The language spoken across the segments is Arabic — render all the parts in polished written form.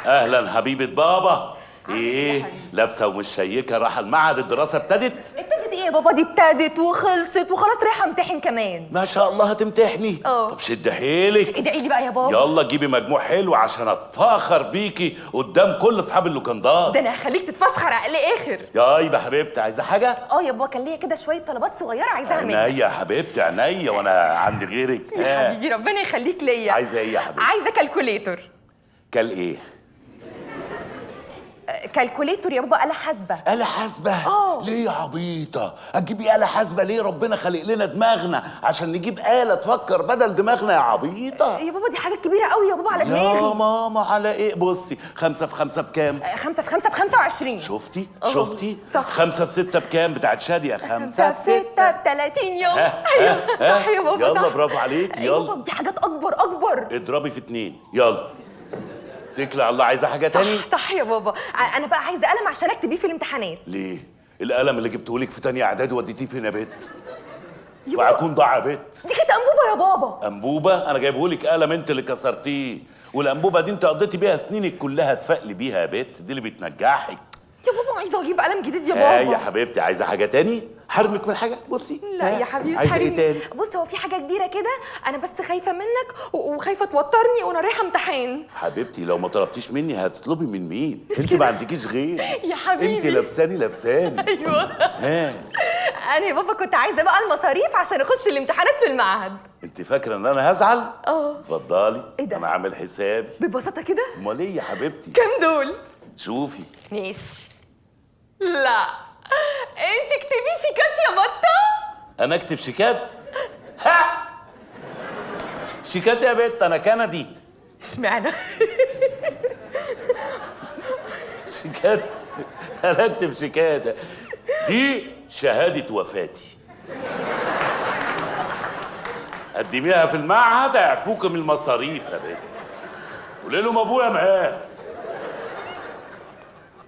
اهلا حبيبه بابا. ايه لابسه ومش شيكه؟ راح المعهد، الدراسه ابتدت ايه يا بابا؟ دي ابتدت وخلصت وخلاص، رايحه امتحن كمان. ما شاء الله. هتمتحني؟ طب شد حيلك، ادعي لي بقى يا بابا. يلا جيبي مجموع حلو عشان اتفاخر بيكي قدام كل اصحاب اللوكندات. ده انا هخليك تتفشخر على الاخر. يا حبيبتي عايزه حاجه؟ يا بابا كان ليا كده شويه طلبات صغيره عايزه اعملها. عينيا يا حبيبتي عينيا، وانا عندي غيرك؟ يا حبيبي ربنا يخليك ليا. عايزه ايه يا حبيبتي؟ عايزه كالكوليتور. كال ايه؟ كالكوليتور يا بابا، آلة حاسبة. آلة حاسبة؟ ليه يا عبيطة؟ هتجيبي آلة حاسبة ليه؟ ربنا خلق لنا دماغنا عشان نجيب آلة تفكر بدل دماغنا يا عبيطة. يا بابا دي حاجة كبيرة قوي يا بابا على دماغي. يا ماما على ايه؟ بصي 5 في 5 بكام؟ 5 في 5 ب25. شفتي؟ صح. 5 في 6 بكام بتاعت شادية؟ 5 في 6 ب30 يوم. ايوه صح يا بابا. يلا صح. برافو عليك. يا بابا دي حاجات اكبر. اضربي في 2. يلا اتكلي على الله. عايزة حاجة تاني؟ صح يا بابا. انا بقى عايزة قلم عشان اكتب بيه في الامتحانات. ليه؟ القلم اللي جبتهولك في تانية اعدادي وديتيه فين يا بت؟ يا وهيكون ضاع يا بت. دي كانت انبوبة يا بابا. انبوبه؟ انا جايبهولك قلم انت اللي كسرتيه، والانبوبه دي انت قضيتي بيها سنينك كلها تفقلي بيها يا بت، دي اللي بتنجحك. يا بابا عايزة اجيب قلم جديد يا بابا. يا حبيبتي عايزه حاجه تاني؟ حرمك من حاجه؟ بصي لا يا حبيبي مش عايزه ايه حريمي. تاني؟ بص هو في حاجة كبيرة كده، انا بس خايفة منك وخايفة توترني وانا رايحة امتحان. حبيبتي لو ما طلبتيش مني هتطلبي من مين؟ مش انت كده. ما عندكيش غير. يا حبيبي. انت لابساني. ايوه. ها انا يا بابا كنت عايزة بقى المصاريف عشان اخش الامتحانات في المعهد. انت فاكره ان انا هزعل؟ اتفضلي. ايه ده؟ انا عامل حسابي. ببساطة كده. امال ايه يا حبيبتي؟ كام دول؟ شوفي. ماشي. لا انت اكتبي شيكات يا بطة. انا اكتب شيكات؟ ها شيكات يا بت؟ انا كندي. اشمعنى؟ شيكات؟ انا اكتب شيكات؟ دي شهادة وفاتي، قدميها في المعهد هيعفوك من المصاريف يا بت. قولي لهم ابويا مات.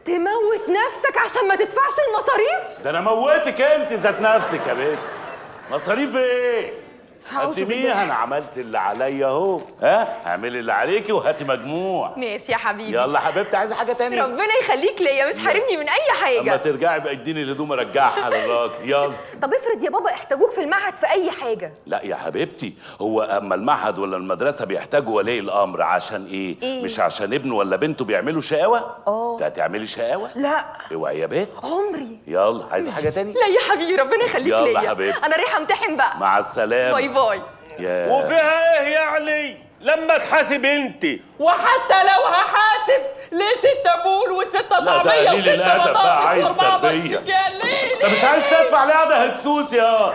تموت نفسك عشان ما تدفعش المصاريف؟ ده انا موتك انت ذات نفسك يا بت. مصاريف ايه؟ أعوذ بالله. قدميها، انا عملت اللي عليا اهو. اعملي اللي عليكي وهاتي مجموع. ماشي يا حبيبي. يلا حبيبتي عايزه حاجه تانية؟ ربنا يخليك ليا، مش حارمني من اي اما حاجة. ترجعي بقى اديني الهدوم ارجعها للراجل. يلا. طب افرض يا بابا احتاجوك في المعهد في اي حاجة. لا يا حبيبتي، هو اما المعهد ولا المدرسه بيحتاجوا ولي الامر عشان ايه؟ مش عشان ابنه ولا بنته بيعملوا شقاوه. ده هتعملي شقاوه؟ لا اوعي يا بنت. عمري. يلا عايزه حاجه تاني؟ لا يا حبيبي ربنا يخليك يلا ليا. حبيبتي. انا رايحة امتحن بقى. مع السلامه. باي باي. وفيها ايه يعني لما تحاسب انت؟ وحتى لو هحاسب ليه 6 فول و6 لا، ده طعميه قليل و6 الأدب بقى، بطاطس عايز و4 تربية. بطيخ؟ ليه انت مش عايز تدفع ليه؟ ده هتسوس يا